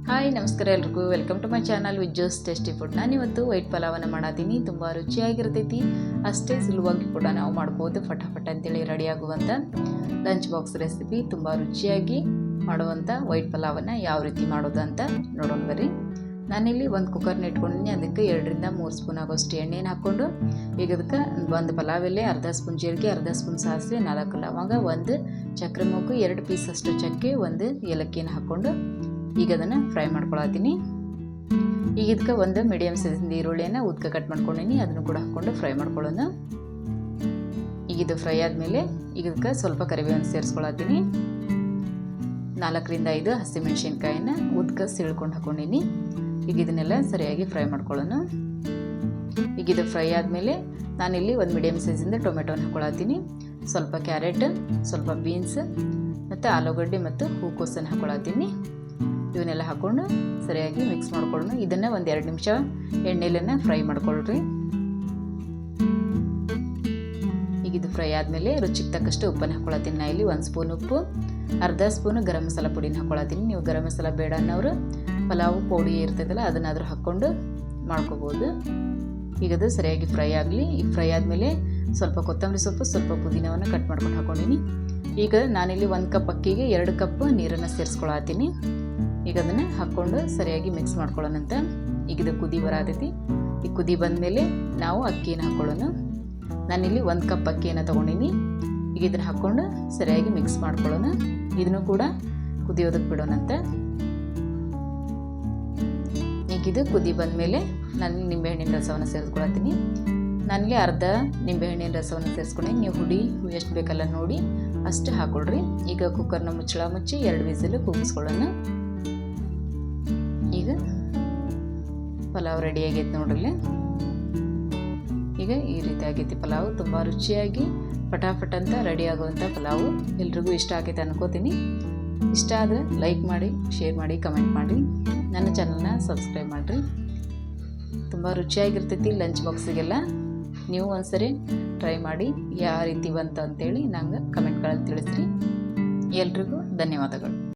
Hi ನಮಸ್ಕಾರ ಎಲ್ರಿಗೂ welcome to my channel with Jo's tasty food. ನಾನಿವತ್ತು ವೈಟ್ ಪಲಾವನ್ನು ಮಾಡತ್ತೀನಿ. ತುಂಬ ರುಚಿಯಾಗಿರ್ತೈತಿ, ಅಷ್ಟೇ ಸುಲಭವಾಗಿ ಕೂಡ ನಾವು ಮಾಡ್ಬೋದು. ಫಟಾಫಟ್ ಅಂತೇಳಿ ರೆಡಿಯಾಗುವಂಥ ಲಂಚ್ ಬಾಕ್ಸ್ ರೆಸಿಪಿ. ತುಂಬ ರುಚಿಯಾಗಿ ಮಾಡುವಂಥ ವೈಟ್ ಪಲಾವನ್ನು ಯಾವ ರೀತಿ ಮಾಡೋದು ಅಂತ ನೋಡೋಣ ಬರ್ರಿ. ನಾನಿಲ್ಲಿ ಒಂದು ಕುಕ್ಕರ್ನ ಇಟ್ಕೊಂಡಿನಿ. ಅದಕ್ಕೆ 2 ರಿಂದ 3 ಸ್ಪೂನ್ ಆಗೋಷ್ಟು ಎಣ್ಣೆನ ಹಾಕ್ಕೊಂಡು, ಈಗ ಅದಕ್ಕೆ ಒಂದು ಪಲಾವ್ ಎಲೆ, ಅರ್ಧ ಸ್ಪೂನ್ ಜೀರಿಗೆ, ಅರ್ಧ ಸ್ಪೂನ್ ಸಾಸಿವೆ, 4 ಲವಂಗ, 1 ಚಕ್ರೆ ಮೂಗು, 2 ಪೀಸ್ ಅಷ್ಟು ಚಕ್ಕೆ, 1 ಏಲಕ್ಕಿನ ಹಾಕ್ಕೊಂಡು ಈಗ ಅದನ್ನು ಫ್ರೈ ಮಾಡ್ಕೊಳತ್ತೀನಿ. ಈಗ ಇದಕ್ಕೆ ಒಂದು ಮೀಡಿಯಮ್ ಸೈಜಿಂದ ಈರುಳ್ಳಿಯನ್ನು ಉದ್ಕ ಕಟ್ ಮಾಡ್ಕೊಂಡಿನಿ, ಅದನ್ನು ಕೂಡ ಹಾಕ್ಕೊಂಡು ಫ್ರೈ ಮಾಡ್ಕೊಳ್ಳೋಣ. ಈಗ ಇದು ಫ್ರೈ ಆದಮೇಲೆ ಈಗ ಇದಕ್ಕೆ ಸ್ವಲ್ಪ ಕರಿಬೇವನ್ನು ಸೇರಿಸ್ಕೊಳತ್ತೀನಿ. 4 ರಿಂದ 5 ಹಸಿಮೆಣಸಿನ್ಕಾಯಿನ ಉದ್ಕ ಸಿಳ್ಕೊಂಡು ಹಾಕ್ಕೊಂಡಿನಿ. ಈಗ ಇದನ್ನೆಲ್ಲ ಸರಿಯಾಗಿ ಫ್ರೈ ಮಾಡ್ಕೊಳ್ಳೋಣ. ಈಗ ಇದು ಫ್ರೈ ಆದಮೇಲೆ ನಾನಿಲ್ಲಿ ಒಂದು ಮೀಡಿಯಮ್ ಸೈಜಿಂದ ಟೊಮೆಟೊನ ಹಾಕ್ಕೊಳತ್ತೀನಿ. ಸ್ವಲ್ಪ ಕ್ಯಾರೆಟ್, ಸ್ವಲ್ಪ ಬೀನ್ಸ್ ಮತ್ತು ಆಲೂಗಡ್ಡೆ ಮತ್ತು ಹೂಕೋಸನ್ನು ಹಾಕ್ಕೊಳತ್ತೀನಿ. ಇವನ್ನೆಲ್ಲ ಹಾಕ್ಕೊಂಡು ಸರಿಯಾಗಿ ಮಿಕ್ಸ್ ಮಾಡ್ಕೊಳ್ಳೋಣ. ಇದನ್ನು ಒಂದು 2 ನಿಮಿಷ ಎಣ್ಣೆಲನ್ನು ಫ್ರೈ ಮಾಡ್ಕೊಳ್ರಿ. ಈಗ ಇದು ಫ್ರೈ ಆದಮೇಲೆ ರುಚಿಗೆ ತಕ್ಕಷ್ಟು ಉಪ್ಪನ್ನು ಹಾಕ್ಕೊಳತ್ತೀನಿ. ನಾ ಇಲ್ಲಿ 1 ಸ್ಪೂನ್ ಉಪ್ಪು, ಅರ್ಧ ಸ್ಪೂನು ಗರಂ ಮಸಾಲ ಪುಡಿನ ಹಾಕ್ಕೊಳತ್ತೀನಿ. ನೀವು ಗರಂ ಮಸಾಲ ಬೇಡ ಅನ್ನೋರು ಪಲಾವು ಪೌಡಿ ಇರ್ತೈತಲ್ಲ ಅದನ್ನಾದರೂ ಹಾಕ್ಕೊಂಡು ಮಾಡ್ಕೋಬೋದು. ಈಗ ಅದು ಸರಿಯಾಗಿ ಫ್ರೈ ಆಗಲಿ. ಈಗ ಫ್ರೈ ಆದಮೇಲೆ ಸ್ವಲ್ಪ ಕೊತ್ತಂಬರಿ ಸೊಪ್ಪು, ಸ್ವಲ್ಪ ಪುದೀನವನ್ನು ಕಟ್ ಮಾಡ್ಕೊಂಡು ಹಾಕ್ಕೊಂಡಿನಿ. ಈಗ ನಾನಿಲ್ಲಿ 1 ಕಪ್ ಅಕ್ಕಿಗೆ 2 ಕಪ್ ನೀರನ್ನು ಸೇರಿಸ್ಕೊಳತ್ತೀನಿ. ಈಗ ಅದನ್ನು ಹಾಕ್ಕೊಂಡು ಸರಿಯಾಗಿ ಮಿಕ್ಸ್ ಮಾಡ್ಕೊಳ್ಳೋಣಂತ. ಈಗ ಇದು ಕುದಿ ಬರತೈತಿ. ಈ ಕುದಿ ಬಂದಮೇಲೆ ನಾವು ಅಕ್ಕಿಯನ್ನು ಹಾಕ್ಕೊಳ್ಳೋಣ. ನಾನಿಲ್ಲಿ 1 ಕಪ್ ಅಕ್ಕಿಯನ್ನು ತೊಗೊಂಡಿನಿ. ಈಗ ಇದನ್ನು ಹಾಕ್ಕೊಂಡು ಸರಿಯಾಗಿ ಮಿಕ್ಸ್ ಮಾಡ್ಕೊಳ್ಳೋಣ. ಇದನ್ನು ಕೂಡ ಕುದಿಯೋದಕ್ಕೆ ಬಿಡೋಣಂತ. ಈಗ ಇದು ಕುದಿ ಬಂದಮೇಲೆ ನಾನು ನಿಂಬೆಹಣ್ಣಿನ ರಸವನ್ನು ಸೇರಿಸ್ಕೊಳತ್ತೀನಿ. ನನಗೆ ಅರ್ಧ ನಿಂಬೆಹಣ್ಣಿನ ರಸವನ್ನು ಸೇರಿಸ್ಕೊಂಡು, ನೀವು ಹುಡಿ ಎಷ್ಟು ಬೇಕಲ್ಲ ನೋಡಿ ಅಷ್ಟು ಹಾಕ್ಕೊಳ್ರಿ. ಈಗ ಕುಕ್ಕರ್ನ ಮುಚ್ಚಳ ಮುಚ್ಚಿ 2 ವಿಸಿಲ್ ಕೂಗಿಸ್ಕೊಳ್ಳೋಣ. ಈಗ ಪಲಾವ್ ರೆಡಿ ಆಗೈತೆ ನೋಡ್ರಿ. ಈಗ ಈ ರೀತಿ ಆಗೈತಿ ಪಲಾವು. ತುಂಬ ರುಚಿಯಾಗಿ ಫಟಾಫಟ್ ಅಂತ ರೆಡಿ ಆಗುವಂಥ ಪಲಾವು. ಎಲ್ರಿಗೂ ಇಷ್ಟ ಆಗೈತೆ ಅನ್ಕೋತೀನಿ. ಇಷ್ಟ ಆದರೆ ಲೈಕ್ ಮಾಡಿ, ಶೇರ್ ಮಾಡಿ, ಕಮೆಂಟ್ ಮಾಡಿ, ನನ್ನ ಚಾನಲ್ನ ಸಬ್ಸ್ಕ್ರೈಬ್ ಮಾಡಿರಿ. ತುಂಬ ರುಚಿಯಾಗಿರ್ತೈತಿ ಲಂಚ್ ಬಾಕ್ಸಿಗೆಲ್ಲ. ನೀವು ಒಂದ್ಸರಿ ಟ್ರೈ ಮಾಡಿ ಯಾವ ರೀತಿ ಬಂತು ಅಂತೇಳಿ ನಂಗೆ ಕಮೆಂಟ್ಗಳಲ್ಲಿ ತಿಳಿಸ್ರಿ. ಎಲ್ರಿಗೂ ಧನ್ಯವಾದಗಳು.